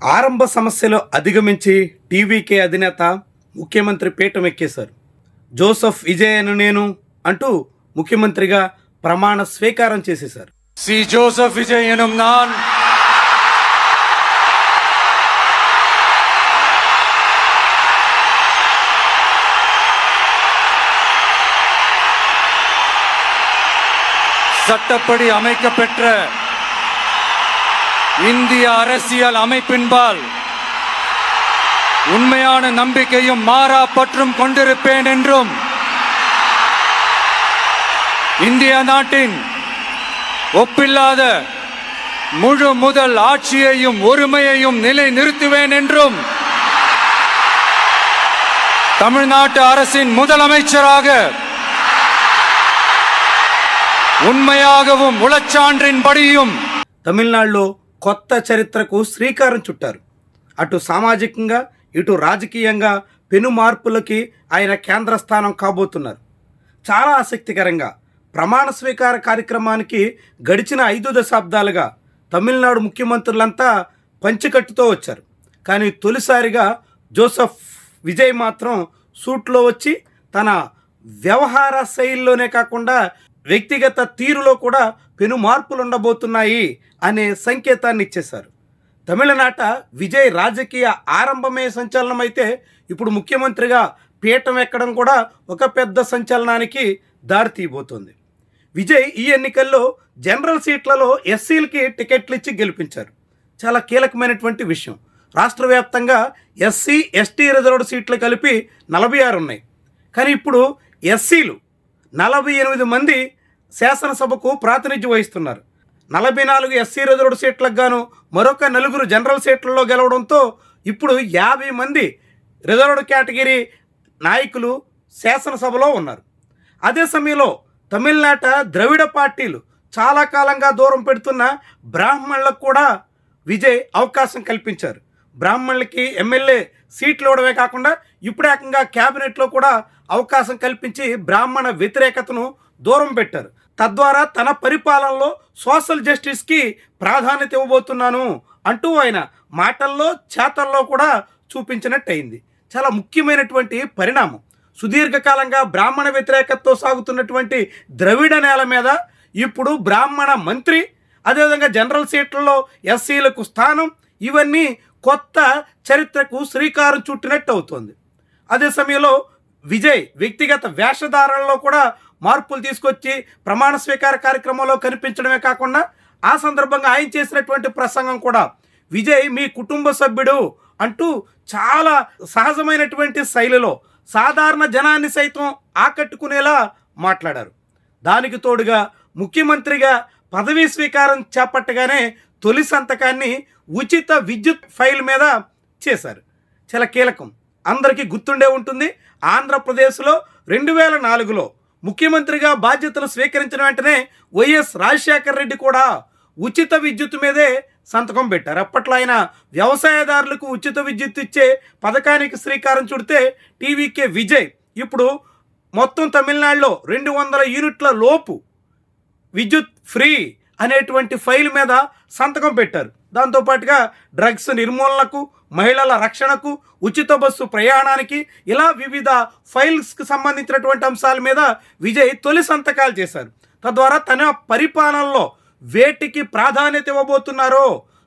ఆరంభ సమస్యలు అధిగమించి టీవీకే అధినేత ముఖ్యమంత్రి పీఠం ఎక్కేశారు. జోసెఫ్ విజయను నేను అంటూ ముఖ్యమంత్రిగా ప్రమాణ స్వీకారం చేసేశారు. సి జోసెఫ్ విజయ్ ఎనుం நான் சட்டப்படி அமைக்கப்பெற்ற இந்திய அரசியல் அமைப்பின்பால் உண்மையான நம்பிக்கையும் மாறா பற்றும் கொண்டிருப்பேன் என்றும் இந்திய நாட்டின் ஒப்பில்லாத முழு முதல் ஆட்சியையும் ஒருமையையும் நிலைநிறுத்துவேன் என்றும் தமிழ்நாட்டு அரசின் முதலமைச்சராக உண்மையாகவும் உளச்சான்றின்படியும் తమిళనాడులో కొత్త చరిత్రకు శ్రీకారం చుట్టారు. అటు సామాజికంగా ఇటు రాజకీయంగా పెను మార్పులకి ఆయన కేంద్ర స్థానం కాబోతున్నారు. చాలా ఆసక్తికరంగా ప్రమాణ స్వీకార కార్యక్రమానికి గడిచిన 5 దశాబ్దాలుగా తమిళనాడు ముఖ్యమంత్రులంతా పంచికట్టుతో వచ్చారు. కానీ తొలిసారిగా జోసెఫ్ విజయ్ మాత్రం సూట్లో వచ్చి తన వ్యవహార శైలిలోనే కాకుండా వ్యక్తిగత తీరులో కూడా పెను మార్పులు ఉండబోతున్నాయి అనే సంకేతాన్ని ఇచ్చేశారు. తమిళనాట విజయ్ రాజకీయ ఆరంభమే సంచలనమైతే ఇప్పుడు ముఖ్యమంత్రిగా పీఠం ఎక్కడం కూడా ఒక పెద్ద సంచలనానికి దారితీయబోతోంది. విజయ్ ఈ ఎన్నికల్లో జనరల్ సీట్లలో ఎస్సీలకి టికెట్లు ఇచ్చి గెలిపించారు. చాలా కీలకమైనటువంటి విషయం. రాష్ట్ర వ్యాప్తంగా ఎస్సీ ఎస్టీ రిజర్వ్డ్ సీట్లు కలిపి 46 ఉన్నాయి. కానీ ఇప్పుడు ఎస్సీలు 48 మంది శాసనసభకు ప్రాతినిధ్యం వహిస్తున్నారు. 44 ఎస్సీ రిజర్వ్డ్ సీట్లకు గాను మరొక 4 జనరల్ సీట్లలో గెలవడంతో ఇప్పుడు 50 మంది రిజర్వ్డ్ కేటగిరీ నాయకులు శాసనసభలో ఉన్నారు. అదే సమయంలో తమిళనాట ద్రవిడ పార్టీలు చాలా కాలంగా దూరం పెడుతున్న బ్రాహ్మణులకు కూడా విజయ్ అవకాశం కల్పించారు. బ్రాహ్మణులకి ఎమ్మెల్యే సీట్లు ఇవ్వడమే కాకుండా ఇప్పుడు ఏకంగా క్యాబినెట్లో కూడా అవకాశం కల్పించి బ్రాహ్మణ వ్యతిరేకతను దూరం పెట్టారు. తద్వారా తన పరిపాలనలో సోషల్ జస్టిస్కి ప్రాధాన్యత ఇవ్వబోతున్నాను అంటూ ఆయన మాటల్లో చేతల్లో కూడా చూపించినట్టయింది. చాలా ముఖ్యమైనటువంటి పరిణామం. సుదీర్ఘకాలంగా బ్రాహ్మణ వ్యతిరేకతతో సాగుతున్నటువంటి ద్రవిడ నేల మీద ఇప్పుడు బ్రాహ్మణ మంత్రి, అదేవిధంగా జనరల్ సీట్లలో ఎస్సీలకు స్థానం, ఇవన్నీ కొత్త చరిత్రకు శ్రీకారం చుట్టినట్టు అవుతుంది. అదే సమయంలో విజయ్ వ్యక్తిగత వేషధారణలో కూడా మార్పులు తీసుకొచ్చి ప్రమాణ స్వీకార కార్యక్రమంలో కనిపించడమే కాకుండా ఆ సందర్భంగా ఆయన చేసినటువంటి ప్రసంగం కూడా విజయ్ మీ కుటుంబ సభ్యుడు అంటూ చాలా సహజమైనటువంటి శైలిలో సాధారణ జనాన్ని సైతం ఆకట్టుకునేలా మాట్లాడారు. దానికి తోడుగా ముఖ్యమంత్రిగా పదవీ స్వీకారం చేపట్టగానే తొలి సంతకాన్ని ఉచిత విద్యుత్ ఫైల్ మీద చేశారు. చాలా కీలకం. అందరికీ గుర్తుండే ఉంటుంది. ఆంధ్రప్రదేశ్లో 2004లో ముఖ్యమంత్రిగా బాధ్యతలు స్వీకరించిన వెంటనే వైఎస్ రాజశేఖర రెడ్డి కూడా ఉచిత విద్యుత్ మీదే సంతకం పెట్టారు. అప్పట్లో ఆయన వ్యవసాయదారులకు ఉచిత విద్యుత్ ఇచ్చే పథకానికి శ్రీకారం చుడితే టీవీకే విజయ్ ఇప్పుడు మొత్తం తమిళనాడులో 200 యూనిట్ల లోపు విద్యుత్ ఫ్రీ అనేటువంటి ఫైల్ మీద సంతకం పెట్టారు. దాంతోపాటుగా డ్రగ్స్ నిర్మూలనకు, మహిళల రక్షణకు, ఉచిత బస్సు ప్రయాణానికి, ఇలా వివిధ ఫైల్స్కి సంబంధించినటువంటి అంశాల మీద విజయ్ తొలి సంతకాలు చేశారు. తద్వారా తన పరిపాలనలో వేటికి ప్రాధాన్యత ఇవ్వబోతున్నారో,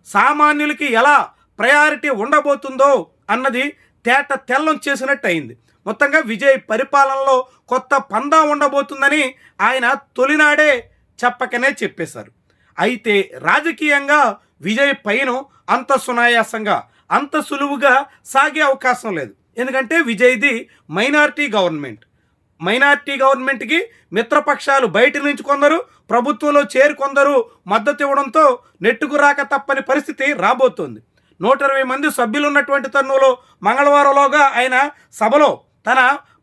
సామాన్యులకి ఎలా ప్రయారిటీ ఉండబోతుందో అన్నది తేట తెల్లం చేసినట్టు అయింది. మొత్తంగా విజయ్ పరిపాలనలో కొత్త పందా ఉండబోతుందని ఆయన తొలినాడే చెప్పకనే చెప్పేశారు. అయితే రాజకీయంగా విజయ్ పైన అంత సునాయాసంగా, అంత సులువుగా సాగే అవకాశం లేదు. ఎందుకంటే విజయ్ది మైనారిటీ గవర్నమెంట్. మైనారిటీ గవర్నమెంట్కి మిత్రపక్షాలు బయట నుంచి కొందరు, ప్రభుత్వంలో చేరి కొందరు మద్దతు ఇవ్వడంతో నెట్టుకు రాక తప్పని పరిస్థితి రాబోతోంది. 120 మంది సభ్యులు ఉన్నటువంటి తరుణంలో మంగళవారంలోగా ఆయన సభలో తన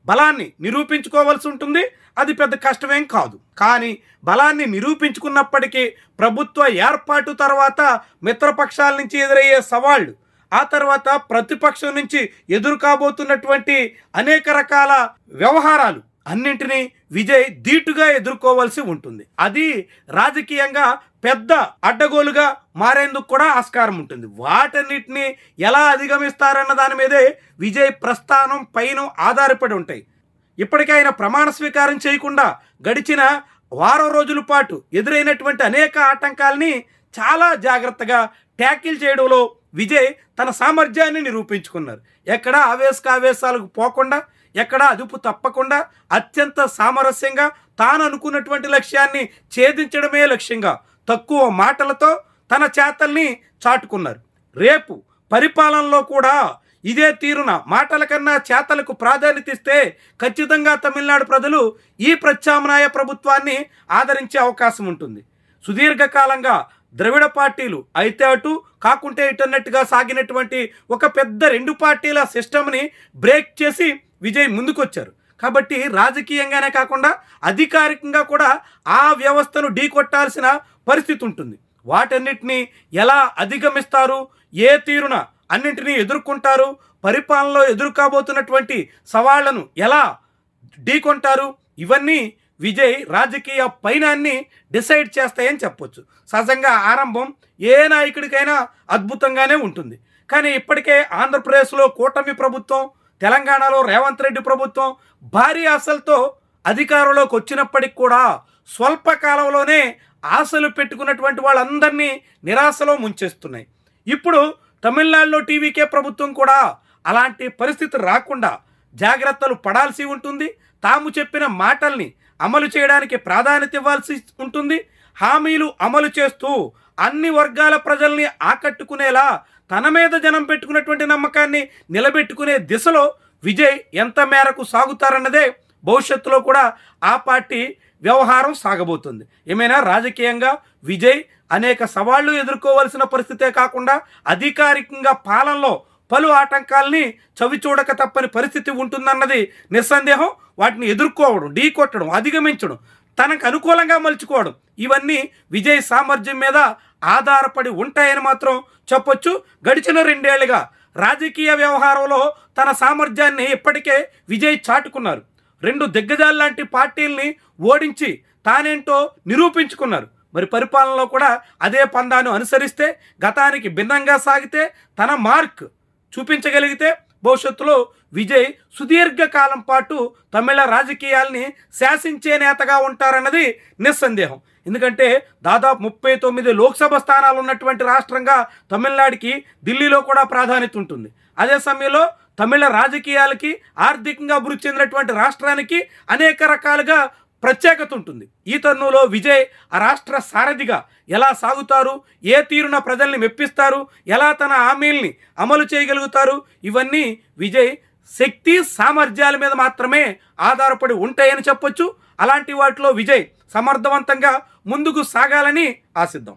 బలాన్ని నిరూపించుకోవాల్సి ఉంటుంది. అది పెద్ద కష్టమేం కాదు. కానీ బలాన్ని నిరూపించుకున్నప్పటికీ ప్రభుత్వ ఏర్పాటు తర్వాత మిత్రపక్షాల నుంచి ఎదురయ్యే సవాళ్లు, ఆ తర్వాత ప్రతిపక్షం నుంచి ఎదురు కాబోతున్నటువంటి అనేక రకాల వ్యవహారాలు అన్నింటినీ విజయ్ ధీటుగా ఎదుర్కోవాల్సి ఉంటుంది. అది రాజకీయంగా పెద్ద అడ్డగోలుగా మారేందుకు కూడా ఆస్కారం ఉంటుంది. వాటన్నిటిని ఎలా అధిగమిస్తారన్న దాని మీదే విజయ్ ప్రస్థానం పైన ఆధారపడి ఉంటాయి. ఇప్పటికే ఆయన ప్రమాణ స్వీకారం చేయకుండా గడిచిన వారం రోజుల పాటు ఎదురైనటువంటి అనేక ఆటంకాలని చాలా జాగ్రత్తగా ట్యాకిల్ చేయడంలో విజయ్ తన సామర్థ్యాన్ని నిరూపించుకున్నారు. ఎక్కడ ఆవేశాలకు పోకుండా, ఎక్కడ అదుపు తప్పకుండా అత్యంత సామరస్యంగా తాను అనుకున్నటువంటి లక్ష్యాన్ని ఛేదించడమే లక్ష్యంగా తక్కువ మాటలతో తన చేతల్ని చాటుకున్నారు. రేపు పరిపాలనలో కూడా ఇదే తీరున మాటల కన్నా చేతలకు ప్రాధాన్యత ఇస్తే ఖచ్చితంగా తమిళనాడు ప్రజలు ఈ ప్రత్యామ్నాయ ప్రభుత్వాన్ని ఆదరించే అవకాశం ఉంటుంది. సుదీర్ఘకాలంగా ద్రవిడ పార్టీలు అయితే అటు కాకుంటే ఇటన్నట్టుగా సాగినటువంటి ఒక పెద్ద 2 పార్టీల సిస్టమ్ని బ్రేక్ చేసి విజయ్ ముందుకొచ్చారు. కాబట్టి రాజకీయంగానే కాకుండా అధికారికంగా కూడా ఆ వ్యవస్థను ఢీకొట్టాల్సిన పరిస్థితి ఉంటుంది. వాటన్నిటినీ ఎలా అధిగమిస్తారు, ఏ తీరున అన్నింటినీ ఎదుర్కొంటారు, పరిపాలనలో ఎదుర్కోబోతున్నటువంటి సవాళ్లను ఎలా ఢీకొంటారు, ఇవన్నీ విజయ్ రాజకీయ పైనాన్ని డిసైడ్ చేస్తాయని చెప్పొచ్చు. సహజంగా ఆరంభం ఏ నాయకుడికైనా అద్భుతంగానే ఉంటుంది. కానీ ఇప్పటికే ఆంధ్రప్రదేశ్లో కూటమి ప్రభుత్వం, తెలంగాణలో రేవంత్ రెడ్డి ప్రభుత్వం భారీ ఆశలతో అధికారంలోకి వచ్చినప్పటికి కూడా స్వల్ప కాలంలోనే ఆశలు పెట్టుకున్నటువంటి వాళ్ళందరినీ నిరాశలో ముంచేస్తున్నాయి. ఇప్పుడు తమిళనాడులో టీవీకే ప్రభుత్వం కూడా అలాంటి పరిస్థితి రాకుండా జాగ్రత్తలు పడాల్సి ఉంటుంది. తాము చెప్పిన మాటల్ని అమలు చేయడానికి ప్రాధాన్యత ఇవ్వాల్సి ఉంటుంది. హామీలు అమలు చేస్తూ అన్ని వర్గాల ప్రజల్ని ఆకట్టుకునేలా తన మీద జనం పెట్టుకున్నటువంటి నమ్మకాన్ని నిలబెట్టుకునే దిశలో విజయ్ ఎంత మేరకు సాగుతారన్నదే భవిష్యత్తులో కూడా ఆ పార్టీ వ్యవహారం సాగబోతుంది. ఏమైనా రాజకీయంగా విజయ్ అనేక సవాళ్లు ఎదుర్కోవాల్సిన పరిస్థితే కాకుండా అధికారికంగా పాలనలో పలు ఆటంకాల్ని చవిచూడక తప్పని పరిస్థితి ఉంటుందన్నది నిస్సందేహం. వాటిని ఎదుర్కోవడం, ఢీకొట్టడం, అధిగమించడం, తనకు అనుకూలంగా మలుచుకోవడం, ఇవన్నీ విజయ్ సామర్థ్యం మీద ఆధారపడి ఉంటాయని మాత్రం చెప్పొచ్చు. గడిచిన 2 ఏళ్లుగా రాజకీయ వ్యవహారంలో తన సామర్థ్యాన్ని ఇప్పటికే విజయ్ చాటుకున్నారు. 2 దిగ్గజాల లాంటి పార్టీల్ని ఓడించి తానేంటో నిరూపించుకున్నారు. మరి పరిపాలనలో కూడా అదే పందాను అనుసరిస్తే, గతానికి భిన్నంగా సాగితే, తన మార్క్ చూపించగలిగితే భవిష్యత్తులో విజయ్ సుదీర్ఘకాలం పాటు తమిళ రాజకీయాల్ని శాసించే నేతగా ఉంటారన్నది నిస్సందేహం. ఎందుకంటే దాదాపు 39 లోక్సభ స్థానాలు ఉన్నటువంటి రాష్ట్రంగా తమిళనాడుకి ఢిల్లీలో కూడా ప్రాధాన్యత ఉంటుంది. అదే సమయంలో తమిళ రాజకీయాలకి, ఆర్థికంగా అభివృద్ధి చెందినటువంటి రాష్ట్రానికి అనేక రకాలుగా ప్రత్యేకత ఉంటుంది. ఈ తరుణంలో విజయ్ ఆ రాష్ట్ర సారథిగా ఎలా సాగుతారు, ఏ తీరున ప్రజల్ని మెప్పిస్తారు, ఎలా తన హామీల్ని అమలు చేయగలుగుతారు, ఇవన్నీ విజయ్ శక్తి సామర్థ్యాల మీద మాత్రమే ఆధారపడి ఉంటాయని చెప్పొచ్చు. అలాంటి వాటిలో విజయ్ సమర్థవంతంగా ముందుకు సాగాలని ఆశిద్దాం.